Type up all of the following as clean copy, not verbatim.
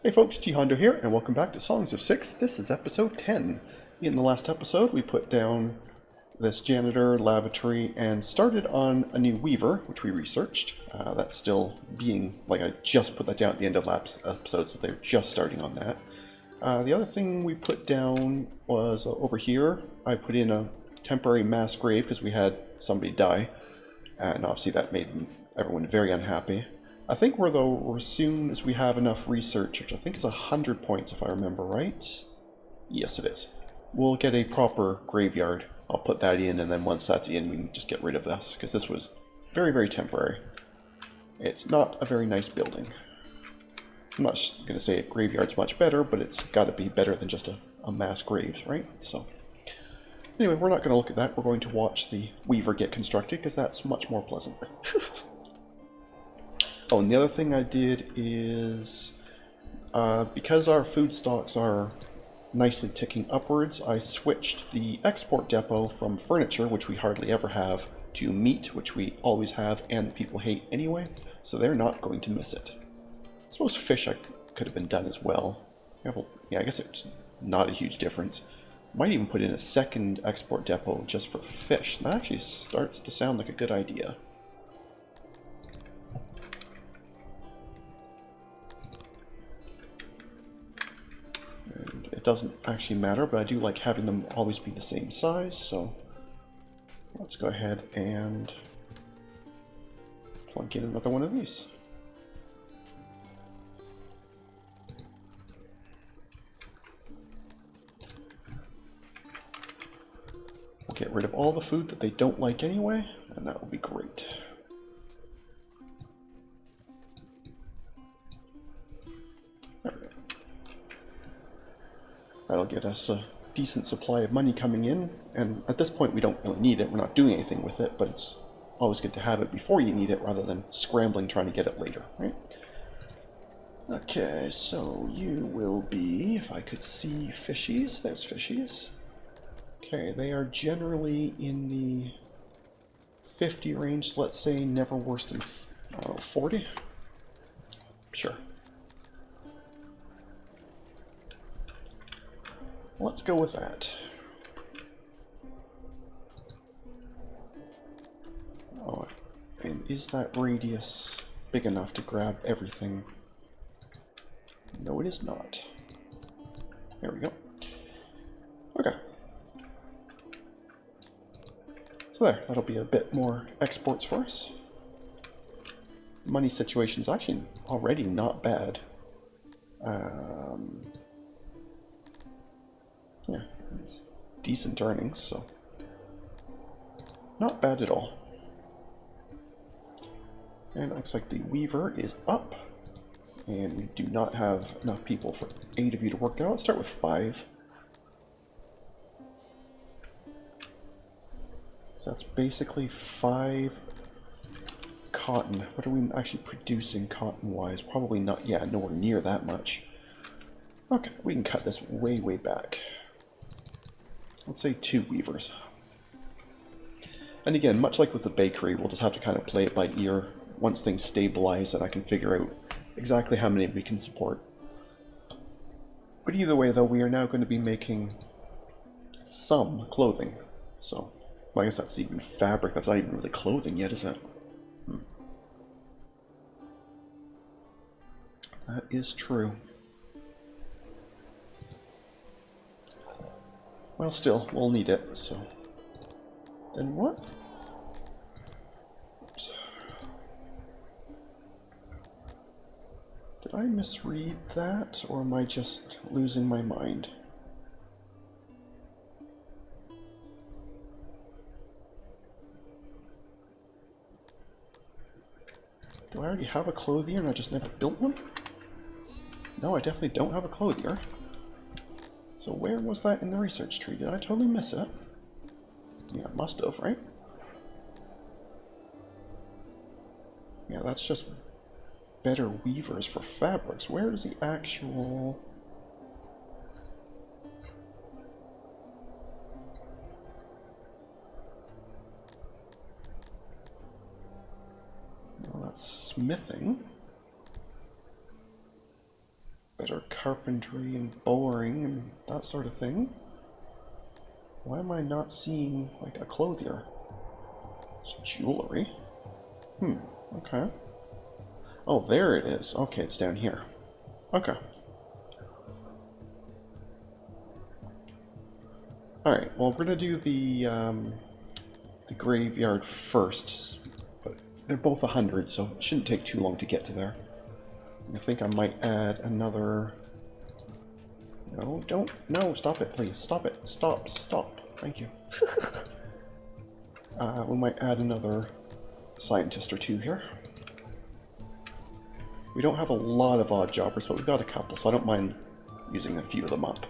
Hey folks, GHondo here, and welcome back to Songs of Syx. This is episode 10. In the last episode, we put down this janitor, lavatory, and started on a new weaver, which we researched. That's still being, I just put that down at the end of last episode, so they're just starting on that. The other thing we put down was over here. I put in a temporary mass grave because we had somebody die, and obviously that made everyone very unhappy. I think we're soon as we have enough research, which I think is 100 points if I remember right. Yes, it is. We'll get a proper graveyard. I'll put that in, and then once that's in, we can just get rid of this, because this was very, very temporary. It's not a very nice building. I'm not going to say a graveyard's much better, but it's got to be better than just a mass graves, right? So, anyway, we're not going to look at that. We're going to watch the weaver get constructed, because that's much more pleasant. Oh, and the other thing I did is, because our food stocks are nicely ticking upwards, I switched the export depot from furniture, which we hardly ever have, to meat, which we always have and the people hate anyway, so they're not going to miss it. I suppose fish could have been done as well. Yeah, I guess it's not a huge difference. Might even put in a second export depot just for fish. That actually starts to sound like a good idea. It doesn't actually matter, but I do like having them always be the same size, so let's go ahead and plunk in another one of these. We'll get rid of all the food that they don't like anyway, and that will be great. That'll get us a decent supply of money coming in, and at this point we don't really need it. We're not doing anything with it, but it's always good to have it before you need it rather than scrambling trying to get it later, right? Okay, so you will be, if I could see fishies, there's fishies. Okay, they are generally in the 50 range, let's say never worse than 40. Sure. Let's go with that. Oh, and is that radius big enough to grab everything? No, it is not. There we go. Okay. So there, that'll be a bit more exports for us. Money situation's actually already not bad. Yeah, it's decent earnings, so not bad at all. And it looks like the weaver is up, and we do not have enough people for 8 of you to work there. Let's start with 5. So that's basically 5 cotton. What are we actually producing cotton-wise? Probably not, yeah, nowhere near that much. Okay, we can cut this way, way back. Let's say 2 weavers. And again, much like with the bakery, we'll just have to kind of play it by ear once things stabilize and I can figure out exactly how many we can support. But either way, though, we are now going to be making some clothing. So, well, I guess that's even fabric. That's not even really clothing yet, is it? That is true. Well, still, we'll need it, so... Then what? Oops. Did I misread that, or am I just losing my mind? Do I already have a clothier and I just never built one? No, I definitely don't have a clothier. So where was that in the research tree? Did I totally miss it? Yeah, I must have, right? Yeah, that's just better weavers for fabrics. Where is the actual... Well, that's smithing. better carpentry and boring and that sort of thing. Why am I not seeing, like, a clothier? It's jewelry. Okay. Oh, there it is. Okay, it's down here. Okay. Alright, well, we're gonna do the graveyard first. But they're both 100, so it shouldn't take too long to get to there. I think I might add another... No, don't. No, stop it, please. Stop it. Stop. Thank you. We might add another scientist or two here. We don't have a lot of odd jobbers, but we've got a couple, so I don't mind using a few of them up.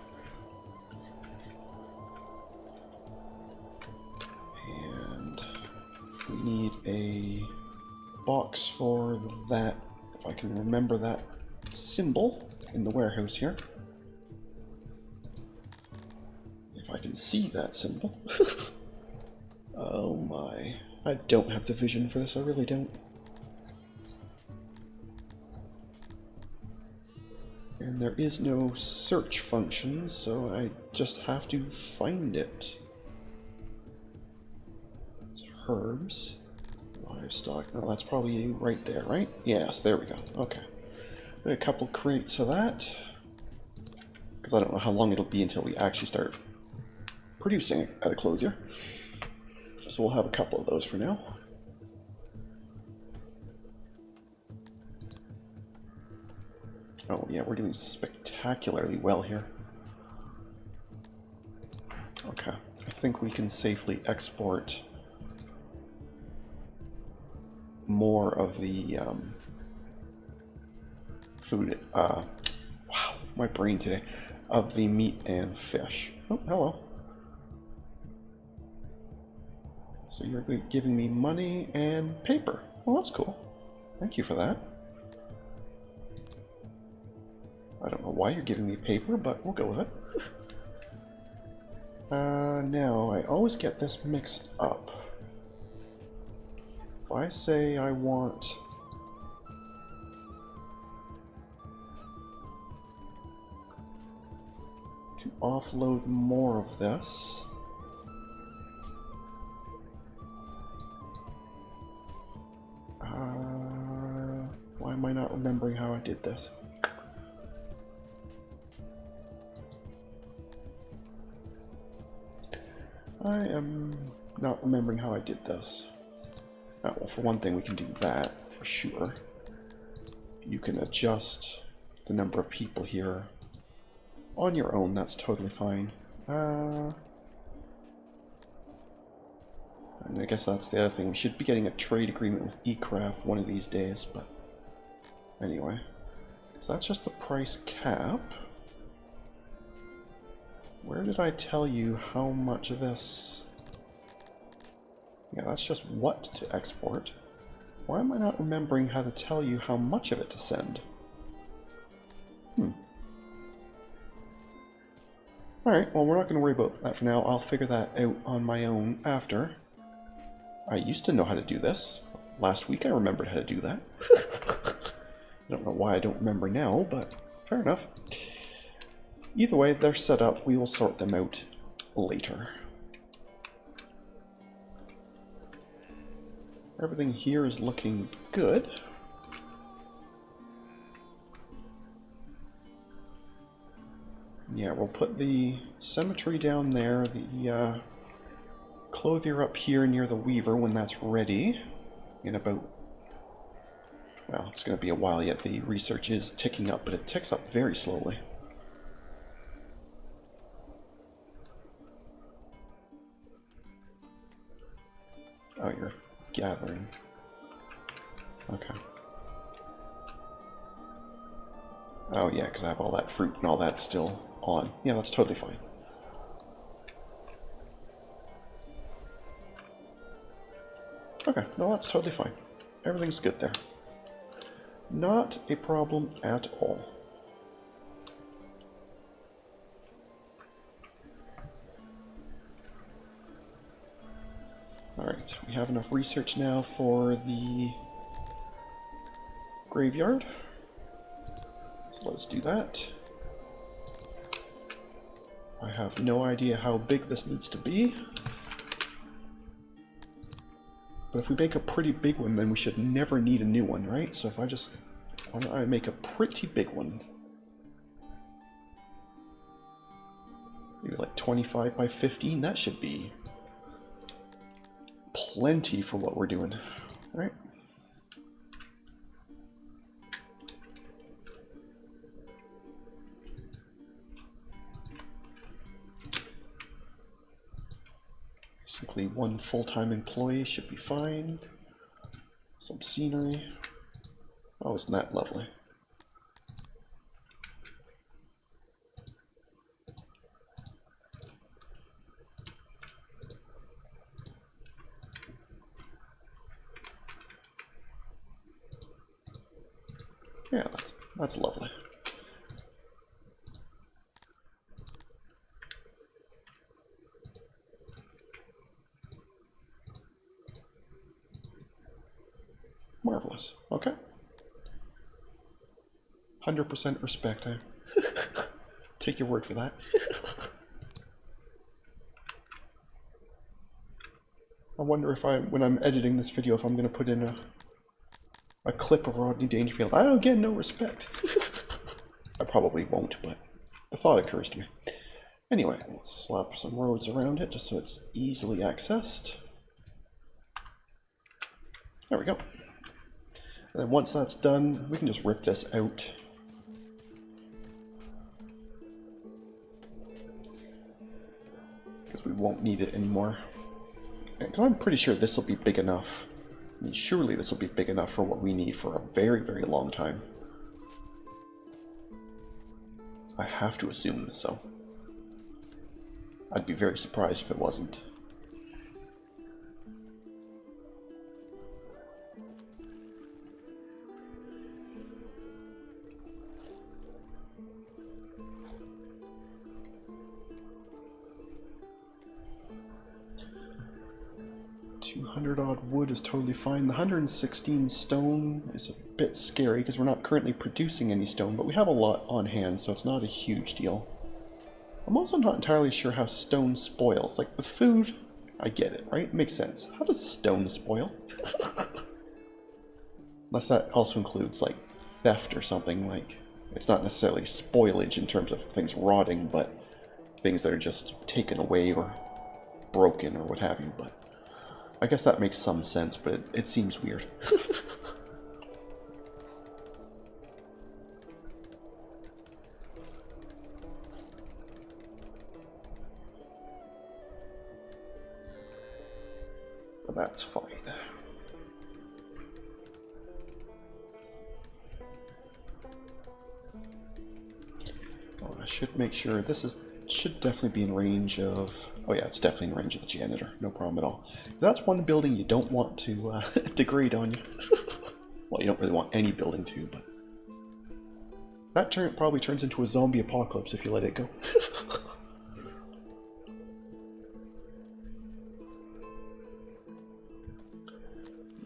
And we need a box for that, if I can remember that symbol in the warehouse here. If I can see that symbol. Oh my. I don't have the vision for this, I really don't. And there is no search function, so I just have to find it. It's herbs. Livestock. No, that's probably right there, right? Yes, there we go. Okay. A couple crates of that. Because I don't know how long it'll be until we actually start producing it at a clothier. So we'll have a couple of those for now. Oh yeah, we're doing spectacularly well here. Okay, I think we can safely export more of the food, wow, my brain today, of the meat and fish. Oh, hello. So you're giving me money and paper. Well, that's cool. Thank you for that. I don't know why you're giving me paper, but we'll go with it. Now, I always get this mixed up. If I say I want to offload more of this, why am I not remembering how I did this? I am not remembering how I did this. Well, for one thing, we can do that, for sure. You can adjust the number of people here on your own, that's totally fine. And I guess that's the other thing. We should be getting a trade agreement with eCraft one of these days, but anyway. So that's just the price cap. Where did I tell you how much of this? Yeah, that's just what to export. Why am I not remembering how to tell you how much of it to send? Alright, well, we're not going to worry about that for now. I'll figure that out on my own after. I used to know how to do this. Last week I remembered how to do that. I don't know why I don't remember now, but fair enough. Either way, they're set up. We will sort them out later. Everything here is looking good. Yeah, we'll put the cemetery down there, the clothier up here near the weaver when that's ready. In about... well, it's going to be a while yet. The research is ticking up, but it ticks up very slowly. Oh, you're gathering. Okay. Oh yeah, because I have all that fruit and all that still on. Yeah, that's totally fine. Okay, no, that's totally fine. Everything's good there. Not a problem at all. Alright, we have enough research now for the graveyard. So let's do that. I have no idea how big this needs to be. But if we make a pretty big one, then we should never need a new one, right? So if I just... why don't I make a pretty big one? Maybe like 25 by 15, that should be plenty for what we're doing, right? Simply one full-time employee should be fine. Some scenery. Oh, isn't that lovely? Yeah, that's lovely. Marvelous. Okay. 100% respect. I take your word for that. I wonder if when I'm editing this video, if I'm going to put in a clip of Rodney Dangerfield. I don't get no respect. I probably won't, but the thought occurs to me. Anyway, let's slap some roads around it just so it's easily accessed. There we go. And then once that's done, we can just rip this out. Because we won't need it anymore. Because I'm pretty sure this will be big enough. I mean, surely this will be big enough for what we need for a very, very long time. I have to assume so. I'd be very surprised if it wasn't. Odd wood is totally fine. The 116 stone is a bit scary because we're not currently producing any stone, but we have a lot on hand, so it's not a huge deal. I'm also not entirely sure how stone spoils. Like with food, I get it, right? It makes sense. How does stone spoil? Unless that also includes like theft or something. Like it's not necessarily spoilage in terms of things rotting, but things that are just taken away or broken or what have you. But I guess that makes some sense, but it seems weird. But that's fine. Oh, I should make sure this should definitely be in range of... oh yeah, it's definitely in range of the janitor. No problem at all. That's one building you don't want to degrade on you. Well, you don't really want any building to, but... that probably turns into a zombie apocalypse if you let it go.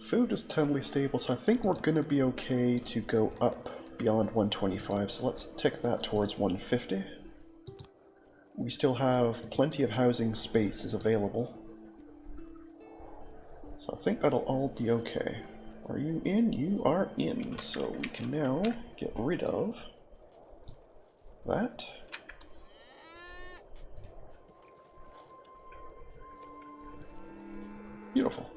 Food is totally stable, so I think we're going to be okay to go up beyond 125, so let's tick that towards 150. We still have plenty of housing spaces available. So I think that'll all be okay. Are you in? You are in. So we can now get rid of that. Beautiful.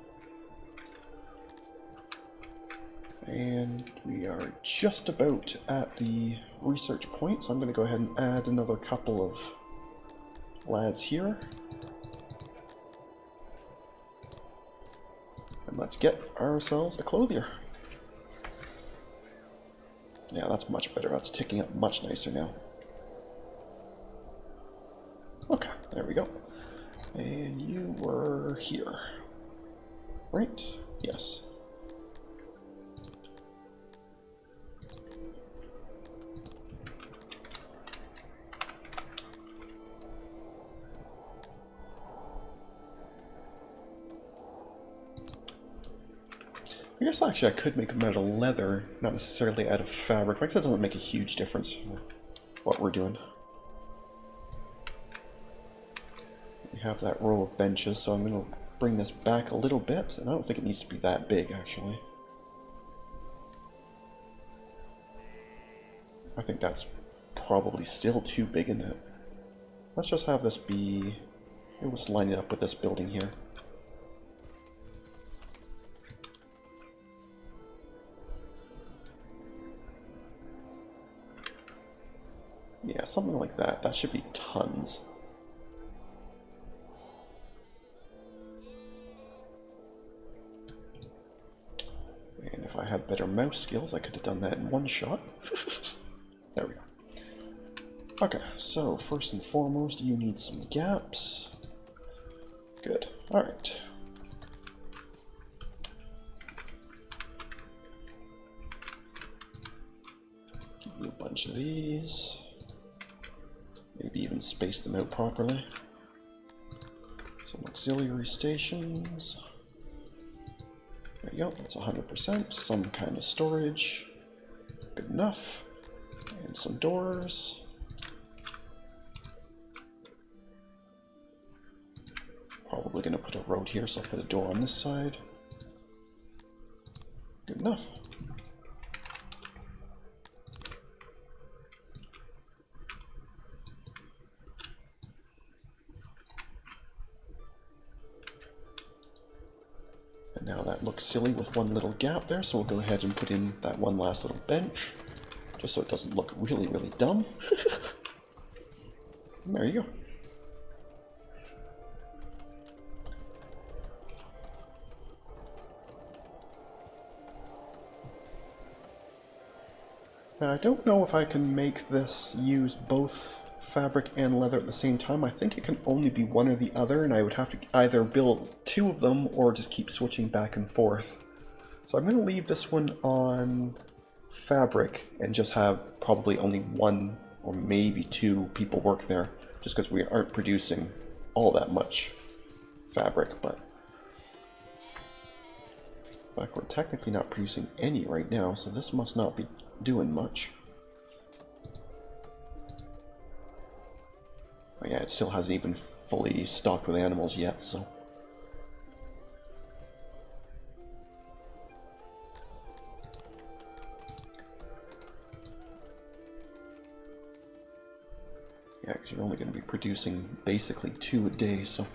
And we are just about at the research point, so I'm going to go ahead and add another couple of lads here. And let's get ourselves a clothier. Yeah, that's much better. That's ticking up much nicer now. Okay, there we go. And you were here. Right? Yes. I guess actually I could make them out of leather, not necessarily out of fabric. But that doesn't make a huge difference for what we're doing. We have that row of benches, so I'm going to bring this back a little bit. And I don't think it needs to be that big, actually. I think that's probably still too big in it. Let's just have this be... We'll just line it up with this building here. Yeah, something like that. That should be tons. And if I had better mouse skills, I could have done that in one shot. There we go. Okay, so first and foremost, you need some gaps. Good. Alright. Give you a bunch of these. Maybe even space them out properly. Some auxiliary stations. There you go, that's 100%. Some kind of storage. Good enough. And some doors. Probably going to put a road here, so I'll put a door on this side. Good enough. And now that looks silly with one little gap there, so we'll go ahead and put in that one last little bench, just so it doesn't look really, really dumb. And there you go. Now, I don't know if I can make this use both fabric and leather at the same time. I think it can only be one or the other, and I would have to either build two of them or just keep switching back and forth. So I'm going to leave this one on fabric and just have probably only one or maybe two people work there, just because we aren't producing all that much fabric. But in fact, we're technically not producing any right now, so this must not be doing much. Oh yeah, it still hasn't even fully stocked with animals yet, so. Yeah, because you're only going to be producing basically 2 a day, so.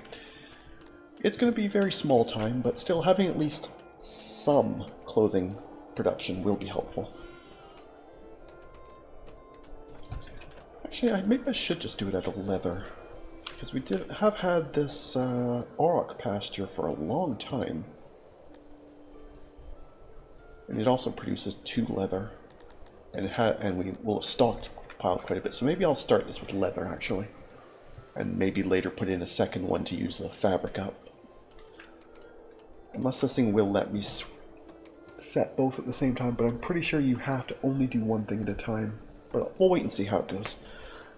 It's going to be very small time, but still having at least some clothing production will be helpful. Actually, maybe I should just do it out of leather, because we have had this auroch pasture for a long time, and it also produces 2 leather, and we will have stockpiled quite a bit. So maybe I'll start this with leather actually, and maybe later put in a second one to use the fabric up. Unless this thing will let me set both at the same time, but I'm pretty sure you have to only do one thing at a time. But we'll wait and see how it goes.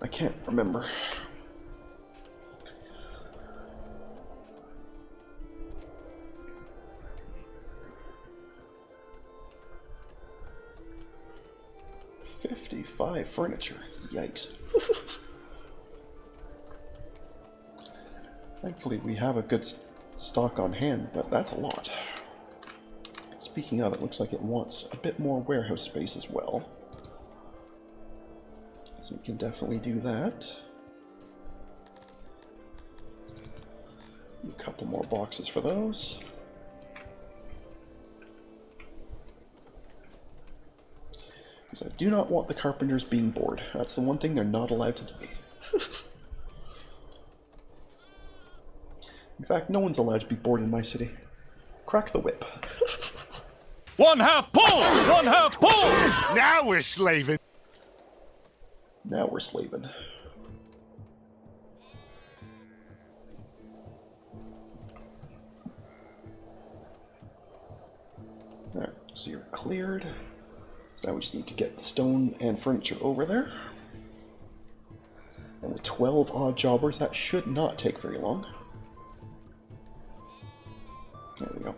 I can't remember. $55 furniture. Yikes. Thankfully we have a good stock on hand, but that's a lot. Speaking of, it looks like it wants a bit more warehouse space as well. So we can definitely do that. A couple more boxes for those. Because I do not want the carpenters being bored. That's the one thing they're not allowed to do. In fact, no one's allowed to be bored in my city. Crack the whip. 1/2 pull! 1/2 pull! Now we're slaving. Now we're slaving. Alright, so you're cleared. Now we just need to get the stone and furniture over there. And with 12 odd jobbers, that should not take very long. There we go.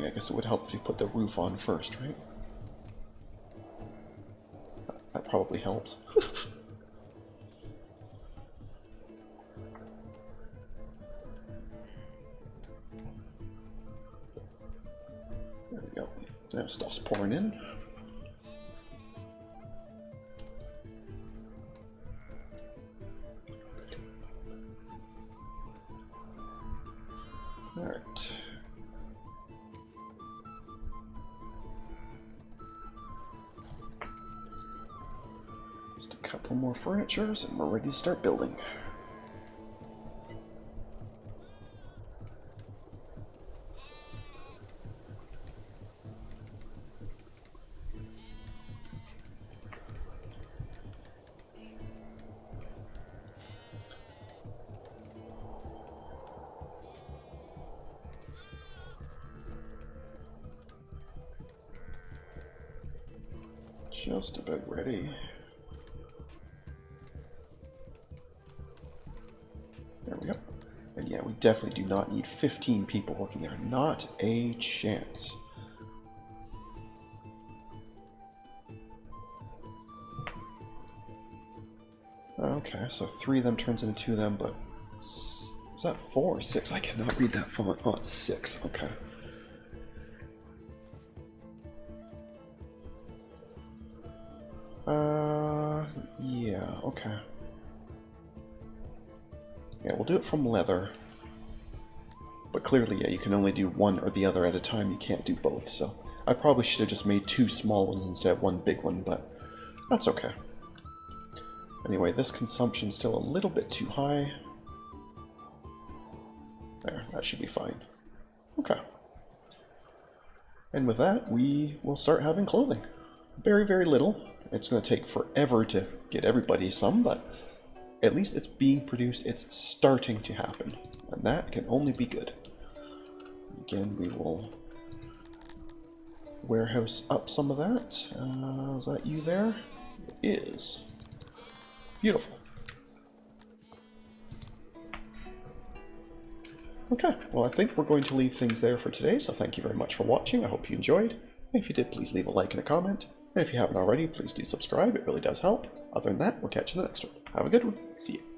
I guess it would help if you put the roof on first, right? That probably helps. There we go. Now stuff's pouring in. Alright. Just a couple more furnitures and we're ready to start building. Just about ready. There we go. And yeah, we definitely do not need 15 people working there. Not a chance. Okay, so 3 of them turns into 2 of them, but is that 4 or 6? I cannot read that font. Oh, it's 6. Okay. Yeah, okay. Yeah, we'll do it from leather. But clearly, yeah, you can only do one or the other at a time. You can't do both, so I probably should have just made 2 small ones instead of 1 big one, but that's okay. Anyway, this consumption's still a little bit too high. There, that should be fine. Okay. And with that, we will start having clothing. Very, very little. It's going to take forever to get everybody some, but at least it's being produced. It's starting to happen, and that can only be good. Again, we will warehouse up some of that. Is that you there? It is. Beautiful. Okay, well I think we're going to leave things there for today, so thank you very much for watching. I hope you enjoyed. And if you did, please leave a like and a comment. And if you haven't already, please do subscribe. It really does help. Other than that, we'll catch you in the next one. Have a good one. See ya.